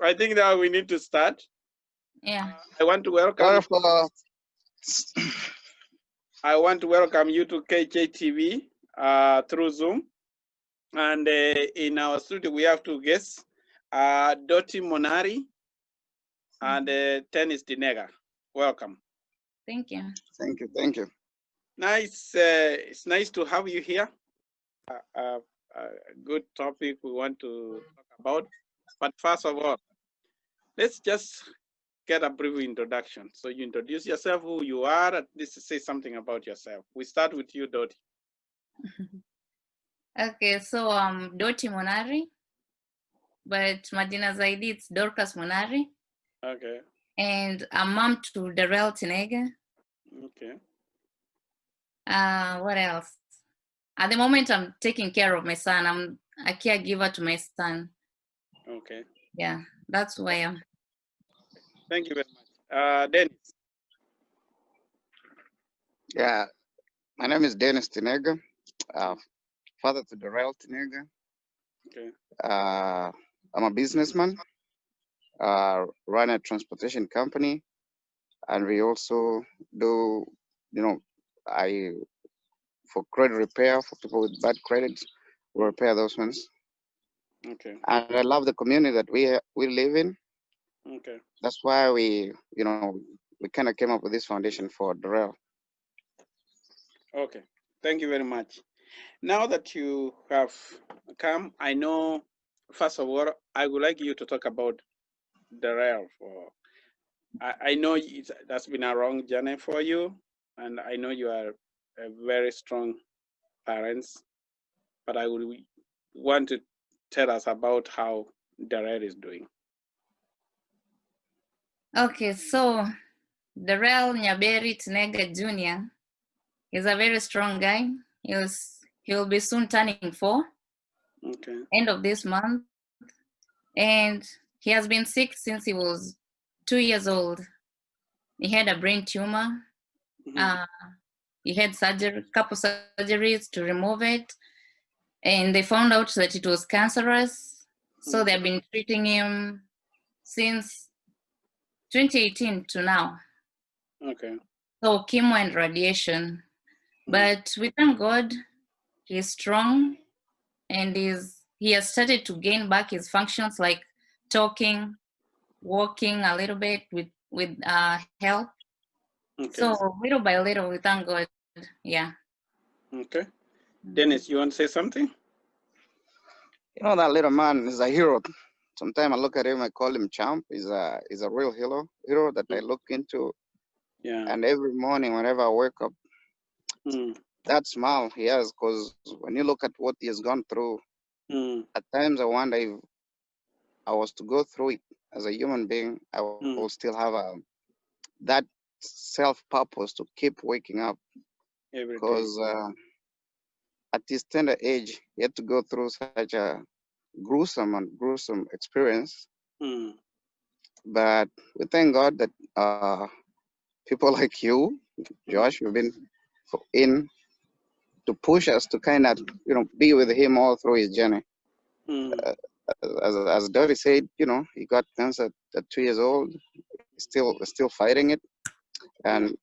I think now we need to start. Yeah. I want to welcome. I want to welcome you to KJTV through Zoom, and in our studio we have two guests, Doti Monari and Tennis Dinega. Welcome. Thank you. Thank you. Thank you. Nice. It's nice to have you here. Good topic we want to talk about. But first of all, let's just get a brief introduction. So you introduce yourself, who you are, at least say something about yourself. We start with you, Doti. Okay, so I'm Doti Monari, but Madina Zaidi, it's Dorcas Monari. Okay. And I'm mom to Darrell Tinega. Okay. What else? At the moment, I'm taking care of my son. I'm a caregiver to my son. Okay. Yeah, that's who I am. Thank you very much. Dennis. Yeah, my name is Dennis Tinega, father to Darrell Tinega. Okay. I'm a businessman, run a transportation company, and we also do, for credit repair for people with bad credit, we repair those ones. Okay. And I love the community that we live in. Okay. That's why we kind of came up with this foundation for Darrell. Okay. Thank you very much. Now that you have come, I know, first of all, I would like you to talk about Darrell. I know that's been a long journey for you, and I know you are a very strong parents, but I would want to tell us about how Darrell is doing. Okay, so Darrell Nyaberi Tinega Jr. is a very strong guy. He'll be soon turning 4. Okay. End of this month. And he has been sick since he was 2 years old. He had a brain tumor. Mm-hmm. He had couple surgeries to remove it. And they found out that it was cancerous. So they've been treating him since 2018 to now. Okay. So chemo and radiation. But we thank God he's strong and he has started to gain back his functions like talking, walking a little bit with help. Okay. So little by little, we thank God. Yeah. Okay. Dennis, you want to say something? You know, that little man is a hero. Sometimes I look at him, I call him Champ. He's a real hero that I look into. Yeah. And every morning, whenever I wake up, that smile he has, because when you look at what he has gone through, at times I wonder if I was to go through it as a human being, I will still have that self-purpose to keep waking up. Because at this tender age, he had to go through such a gruesome experience. But we thank God that people like you, Josh, you've been in to push us to kind of, be with him all through his journey. As Dottie said, he got cancer at 2 years old, still fighting it, and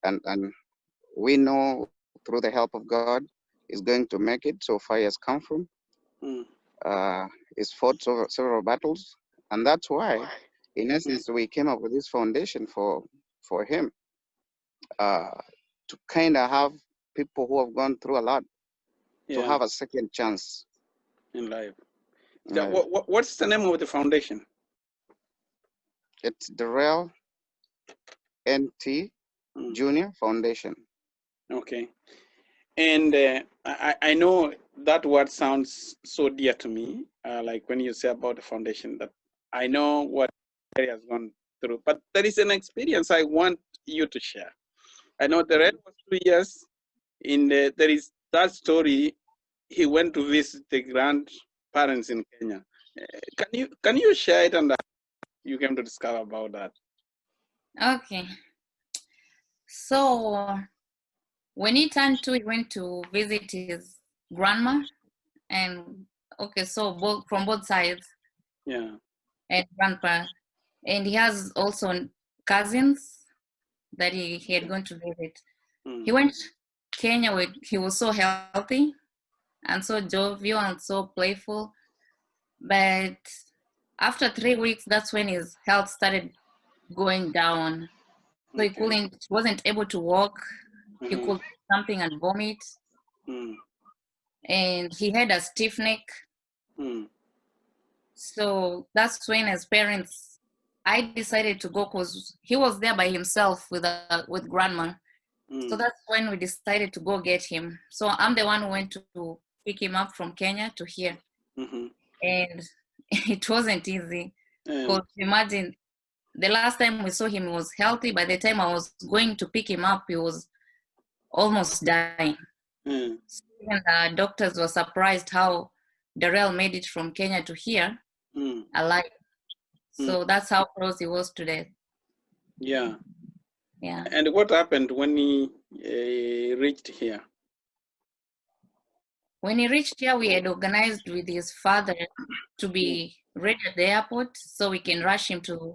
we know through the help of God, he's going to make it. So far, he has come from. He's fought several battles, and that's why, in essence, we came up with this foundation for him, to kind of have people who have gone through a lot to have a second chance in life. What's the name of the foundation? It's Darrell NT Junior Foundation. Okay. And I know that word sounds so dear to me, like when you say about the foundation, that I know what he has gone through, but there is an experience I want you to share. I know the Red was 2 years. There is that story. He went to visit the grandparents in Kenya. Can you share it, and you came to discover about that? Okay. So when he turned 2, he went to visit his grandma, and okay, so from both sides. Yeah. And grandpa. And he has also cousins that he had gone to visit. He went to Kenya where he was so healthy and so jovial and so playful. But after 3 weeks, that's when his health started going down. So he wasn't able to walk. He could eat something and vomit. And he had a stiff neck. So that's when, as parents, I decided to go because he was there by himself with grandma. So that's when we decided to go get him. So I'm the one who went to pick him up from Kenya to here. And it wasn't easy. Because imagine, the last time we saw him, he was healthy. By the time I was going to pick him up, he was almost dying. So even the doctors were surprised how Darrell made it from Kenya to here alive. So that's how close he was to death. Yeah. Yeah. And what happened when he reached here? When he reached here, we had organized with his father to be ready at the airport so we can rush him to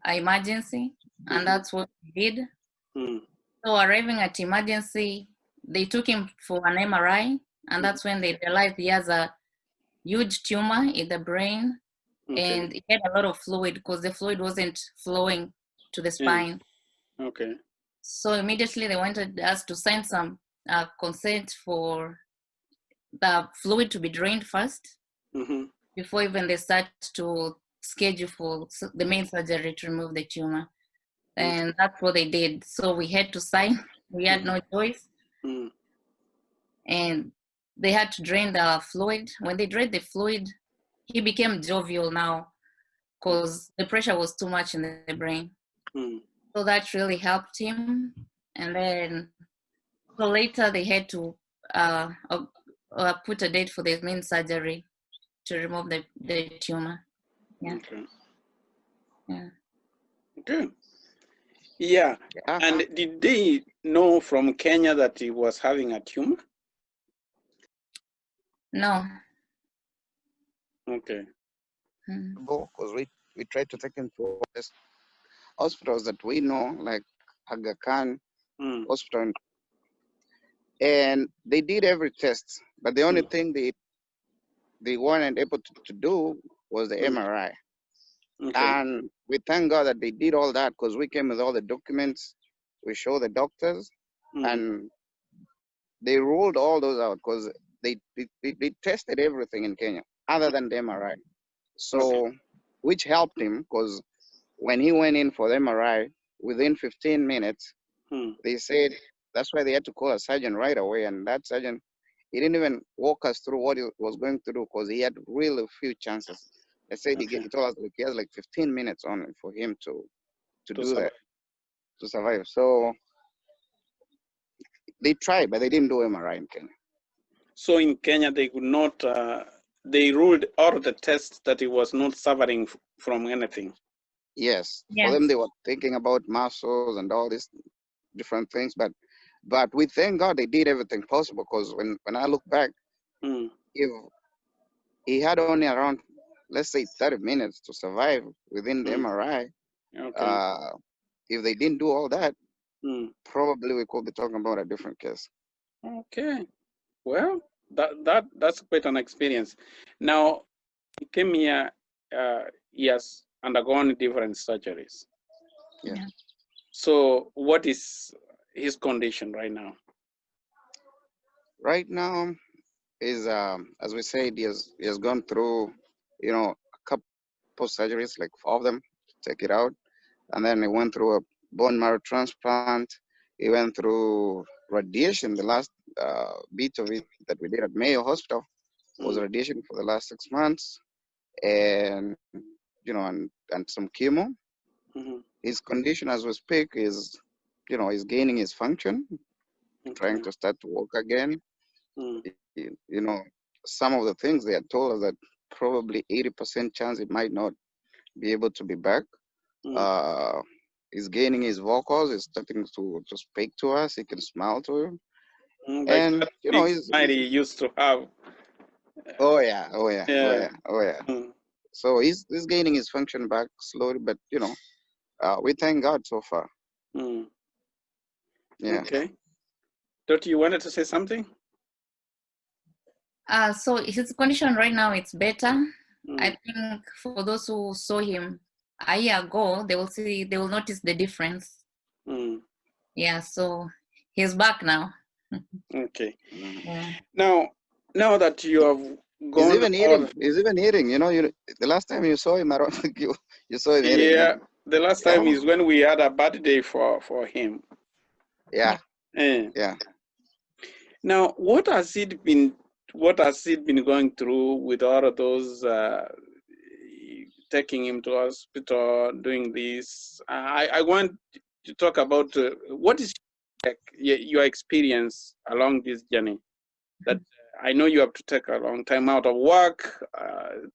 an emergency. And that's what we did. So arriving at emergency, they took him for an MRI. And that's when they realized he has a huge tumor in the brain. And he had a lot of fluid because the fluid wasn't flowing to the spine. So immediately they wanted us to sign some consent for the fluid to be drained first before even they start to schedule for the main surgery to remove the tumor. And that's what they did. So we had to sign. We had no choice. And they had to drain the fluid. When they drained the fluid, he became jovial now because the pressure was too much in the brain. So that really helped him. And then so later they had to put a date for the main surgery to remove the tumor. Yeah. Yeah. Good. Yeah. And did they know from Kenya that he was having a tumor? No. Okay. Because we tried to take him to hospitals that we know, like Aga Khan Hospital, and they did every test, but the only thing they weren't able to do was the MRI. And we thank God that they did all that because we came with all the documents. We show the doctors, and they ruled all those out because they tested everything in Kenya other than the MRI. So, which helped him because when he went in for the MRI, within 15 minutes, they said that's why they had to call a surgeon right away. And that surgeon, he didn't even walk us through what he was going to do because he had really few chances. They said he told us like he has like 15 minutes only for him to do that, to survive. So they tried, but they didn't do MRI in Kenya. So in Kenya, they could not, they ruled out the test that he was not suffering from anything. Yes. For them, they were thinking about muscles and all these different things. But we thank God they did everything possible because when I look back, if he had only around, let's say, 30 minutes to survive within the MRI, if they didn't do all that, probably we could be talking about a different case. Okay. Well, that's quite an experience. Now, he came here, he has undergone different surgeries. Yeah. So what is his condition right now? Right now is, as we said, he has gone through, a couple surgeries, like 4 of them, to take it out. And then he went through a bone marrow transplant. He went through radiation. The last bit of it that we did at Mayo Hospital was radiation for the last 6 months, and and some chemo. His condition as we speak is, he's gaining his function, trying to start to walk again. Some of the things they had told us that probably 80% chance it might not be able to be back. He's gaining his vocals. He's starting to speak to us. He can smile to him. And he's he used to have. Oh yeah. So he's gaining his function back slowly, but we thank God so far. Mm. Yeah. Okay. Dot, you wanted to say something? So his condition right now, it's better. Mm. I think for those who saw him a year ago, they will notice the difference. Mm. Yeah, so he's back now. Okay. Yeah. Now that you have He's gone even all, eating. He's even eating. The last time you saw him, I don't think you saw him eating. yeah, the last Yeah. time is when we had a birthday for him. Yeah. Eh. Yeah. Now, what has it been going through with all of those taking him to hospital, doing this? I want to talk about what is your experience along this journey. That I know you have to take a long time out of work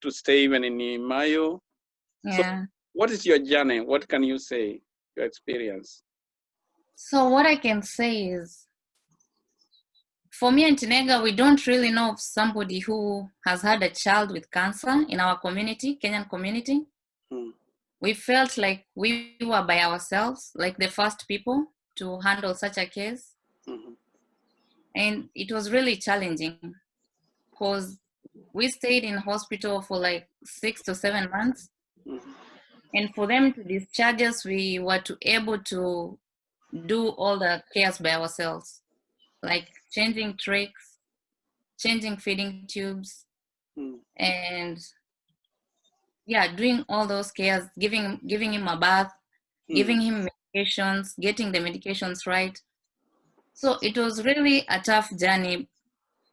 to stay even in Mayo. So, Yeah. what is your journey? What can you say? Your experience? So what I can say is, for me and Tinega, we don't really know of somebody who has had a child with cancer in our community, Kenyan community. Hmm. We felt like we were by ourselves, like the first people to handle such a case. Mm-hmm. And it was really challenging because we stayed in hospital for like 6 to 7 months. Mm-hmm. And for them to discharge us, we were able to do all the cares by ourselves, like changing trachs, changing feeding tubes, Mm-hmm. and yeah, doing all those cares, giving him a bath, giving him medications, getting the medications right. So it was really a tough journey,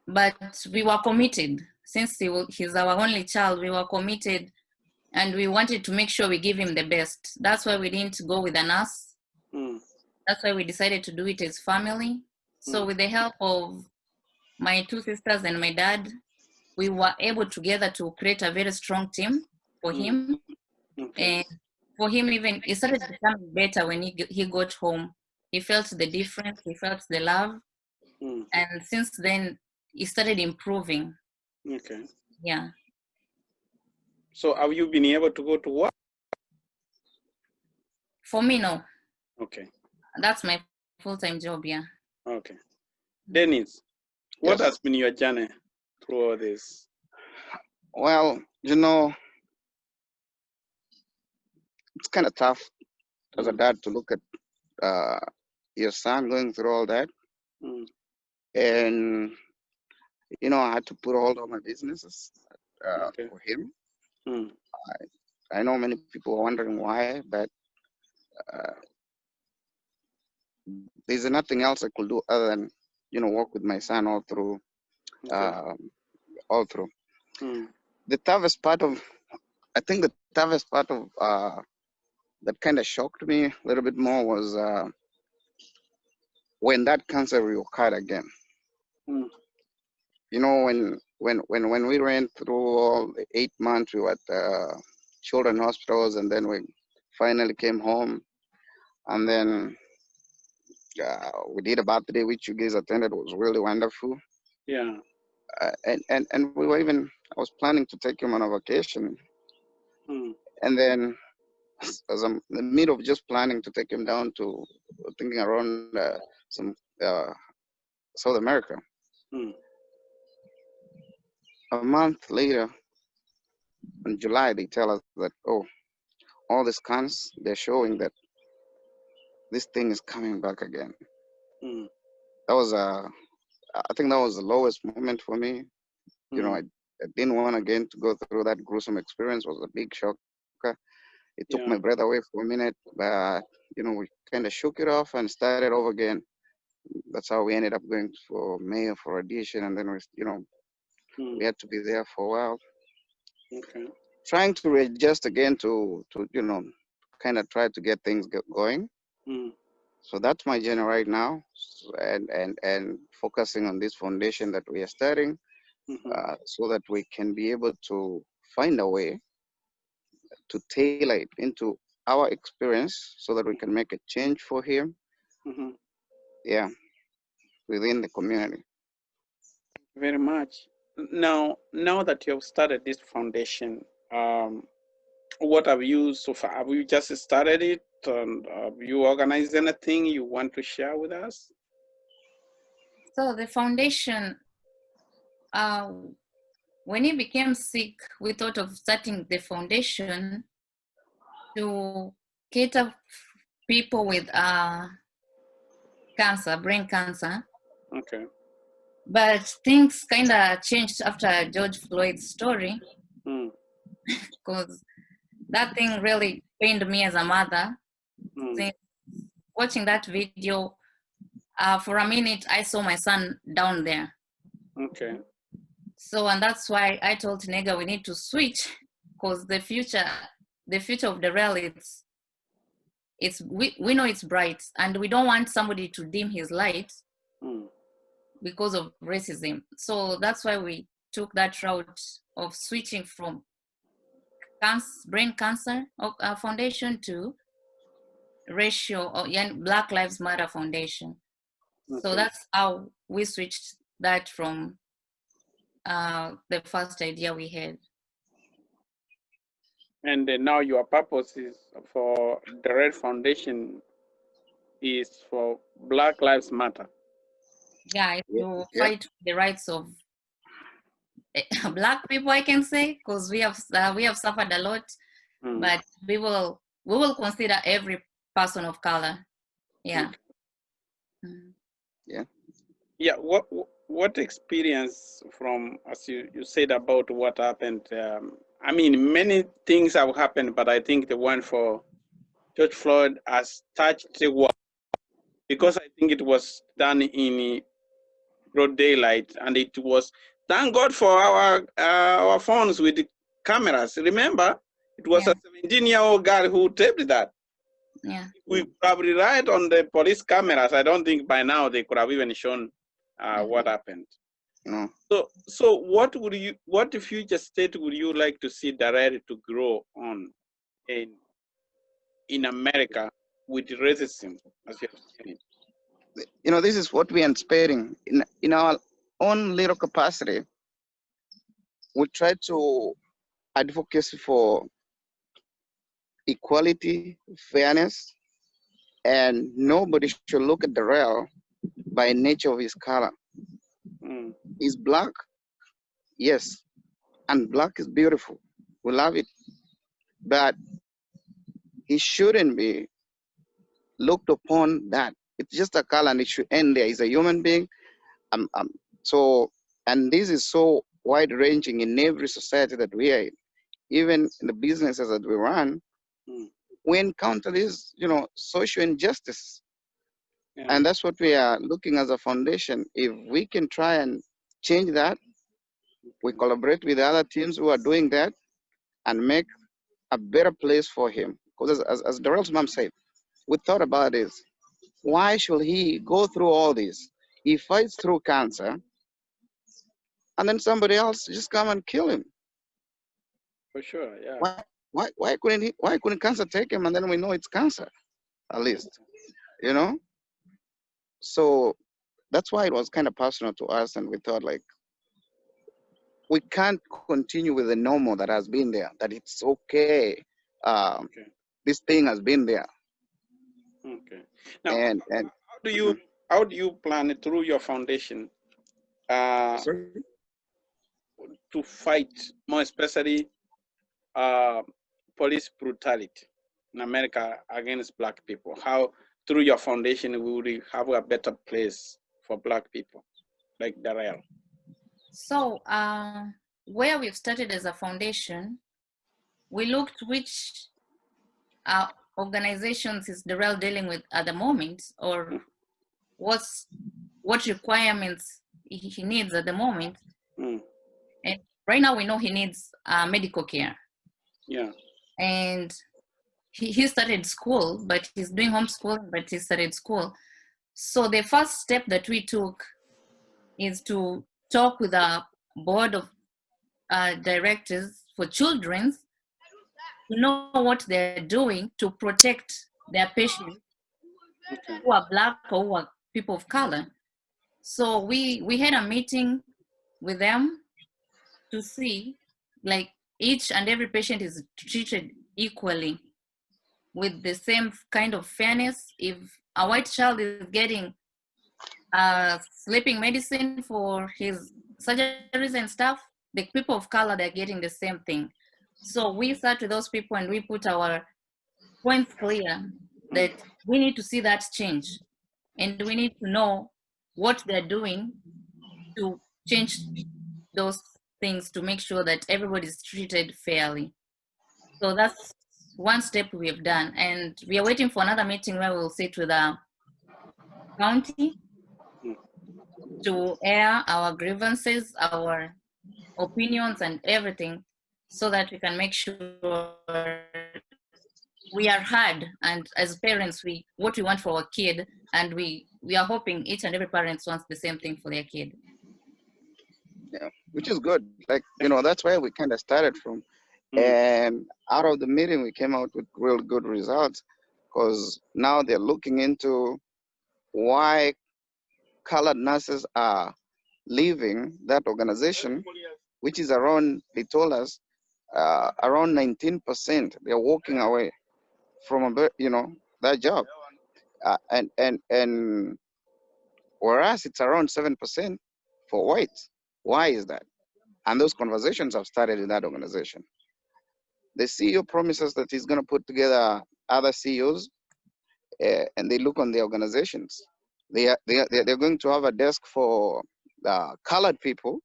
but we were committed. Since he's our only child, we were committed, and we wanted to make sure we give him the best. That's why we didn't go with a nurse. Mm. That's why we decided to do it as family. So with the help of my two sisters and my dad, we were able together to create a very strong team for him. Okay. And for him, even it started becoming better when he got home. He felt the difference. He felt the love, Mm. and since then, he started improving. Okay. Yeah. So have you been able to go to work? For me, no. Okay. That's my full-time job. Yeah. Okay. Dennis, what Yes. has been your journey through all this? Well, it's kind of tough as a dad to look at your son going through all that, Mm. and I had to put hold on my businesses Okay. for him. Mm. I know many people are wondering why, but uh, there's nothing else I could do other than work with my son all through. Okay. All through. Mm. The toughest part of I think the toughest part of that kind of shocked me a little bit more was when that cancer reoccurred again. Mm. When we ran through all the 8 months, we were at children hospitals, and then we finally came home, and then we did a birthday which you guys attended. It was really wonderful. Yeah. And we were even I was planning to take him on a vacation, Mm. and then as I'm in the middle of just planning to take him down to thinking around some uh, South America. Mm. A month later, in July, they tell us that all the scans they're showing that this thing is coming back again. Mm. That was I think that was the lowest moment for me. Mm. I didn't want again to go through that gruesome experience. It was a big shock. It took Yeah. my breath away for a minute, but we kind of shook it off and started over again. That's how we ended up going for Mayo for audition, and then we Mm. had to be there for a while, Okay. trying to readjust again to kind of try to get things going. Mm. So that's my journey right now, and focusing on this foundation that we are starting, Mm-hmm. so that we can be able to find a way to tailor it into our experience, so that we can make a change for him. Mm-hmm. Yeah, within the community. Very much. Now that you have started this foundation, What have you so far? Have you just started it? And have you organized anything you want to share with us? So the foundation, when he became sick, we thought of starting the foundation to cater people with cancer, brain cancer. Okay. But things kind of changed after George Floyd's story, because that thing really pained me as a mother. Since watching that video, for a minute, I saw my son down there. Okay. So, and that's why I told Nega we need to switch, because the future of the rail, we know it's bright, and we don't want somebody to dim his light because of racism. So that's why we took that route of switching from brain cancer foundation to ratio or Black Lives Matter Foundation. Okay. So that's how we switched that from the first idea we had. And now your purpose is for the Red Foundation is for Black Lives Matter. Yeah, to fight for the rights of Black people, I can say, because we have suffered a lot, but we will consider every person of color. Yeah. Yeah. Yeah. What experience from, as you said about what happened? I mean, many things have happened, but I think the one for George Floyd has touched the world because I think it was done in broad daylight, and it was, thank God for our phones with the cameras. Remember, it was a 17-year-old girl who taped that. Yeah. We probably relied on the police cameras. I don't think by now they could have even shown what happened. No. So what future state would you like to see Darari to grow on in America with racism, as you have seen it? You know, this is what we are inspiring in our own little capacity. We try to advocate for equality, fairness, and nobody should look at the rail by nature of his color. He's black, yes, and black is beautiful. We love it, but he shouldn't be looked upon that it's just a color and it should end there. He's a human being. So, and this is so wide ranging in every society that we are in. Even in the businesses that we run, we encounter this, social injustice. Yeah. And that's what we are looking as a foundation. If we can try and change that, we collaborate with the other teams who are doing that and make a better place for him. Because as Darrell's mom said, we thought about this. Why should he go through all this? He fights through cancer, and then somebody else just come and kill him. For sure, yeah. Why couldn't cancer take him, and then we know it's cancer, at least, So that's why it was kind of personal to us, and we thought like, we can't continue with the normal that has been there. That it's okay. This thing has been there. Okay. Now, how do you plan it through your foundation to fight, more especially police brutality in America against Black people? How, through your foundation, will we have a better place for Black people, like Darrell? So, where we've started as a foundation, we looked which organizations is Darrell dealing with at the moment, or what requirements he needs at the moment. And right now we know he needs medical care. Yeah. And he started school, but he's doing homeschooling, but he started school. So the first step that we took is to talk with a board of directors for children to know what they're doing to protect their patients who are Black or who are people of color. So we had a meeting with them to see, like, each and every patient is treated equally with the same kind of fairness. If a white child is getting sleeping medicine for his surgeries and stuff, the people of color, they're getting the same thing. So we sat with those people and we put our points clear that we need to see that change, and we need to know what they're doing to change those things to make sure that everybody's treated fairly. So that's one step we have done, and we are waiting for another meeting where we'll sit with the county to air our grievances, our opinions, and everything, so that we can make sure we are heard. And as parents, what we want for our kid, and we are hoping each and every parent wants the same thing for their kid. Yeah, which is good. Like, that's where we kind of started from. And out of the meeting, we came out with real good results, because now they're looking into why colored nurses are leaving that organization, which is around, they told us, around 19%. They're walking away from that job, and whereas it's around 7% for whites. Why is that? And those conversations have started in that organization. The CEO promises that he's going to put together other CEOs, and they look on the organizations. They're going to have a desk for colored people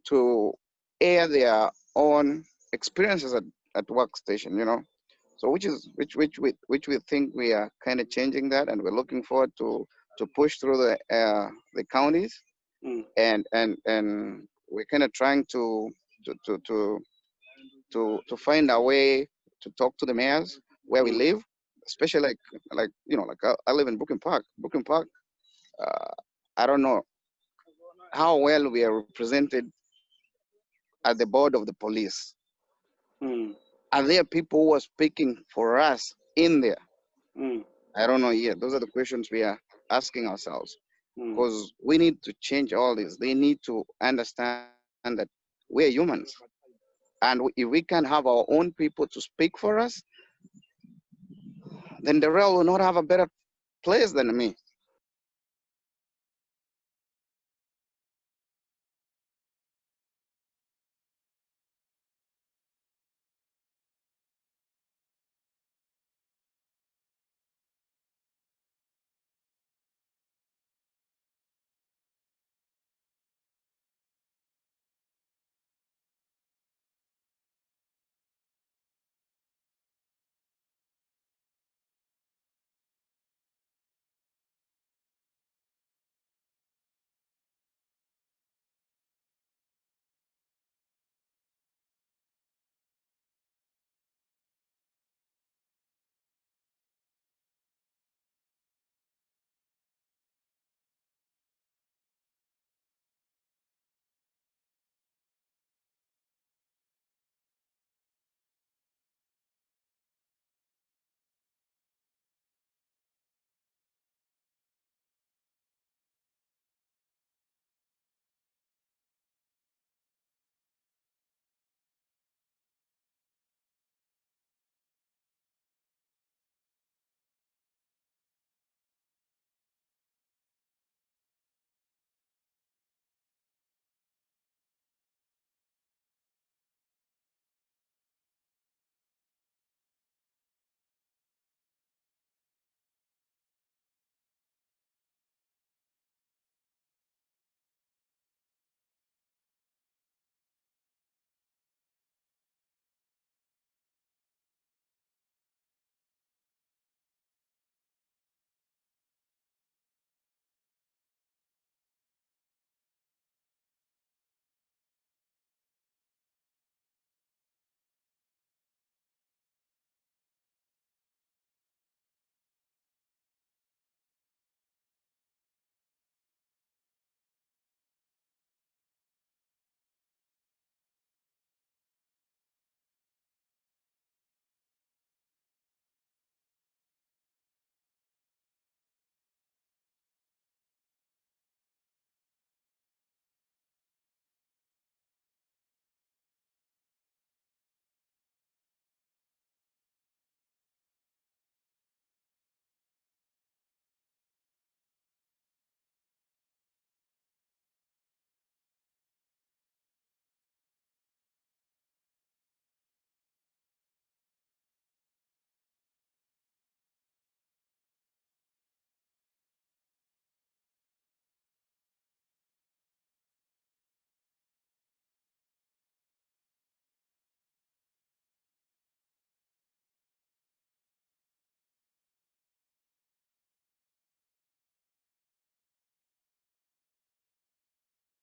to air their own experiences at workstation, So which we think we are kind of changing that, and we're looking forward to push through the counties, and we're kind of trying to find a way to talk to the mayors where we live, especially like I live in Brooklyn Park. Brooklyn Park, I don't know how well we are represented at the board of the police. Are there people who are speaking for us in there? I don't know yet. Those are the questions we are asking ourselves, because we need to change all this. They need to understand that we're humans, and if we can have our own people to speak for us, then the rail will not have a better place than me.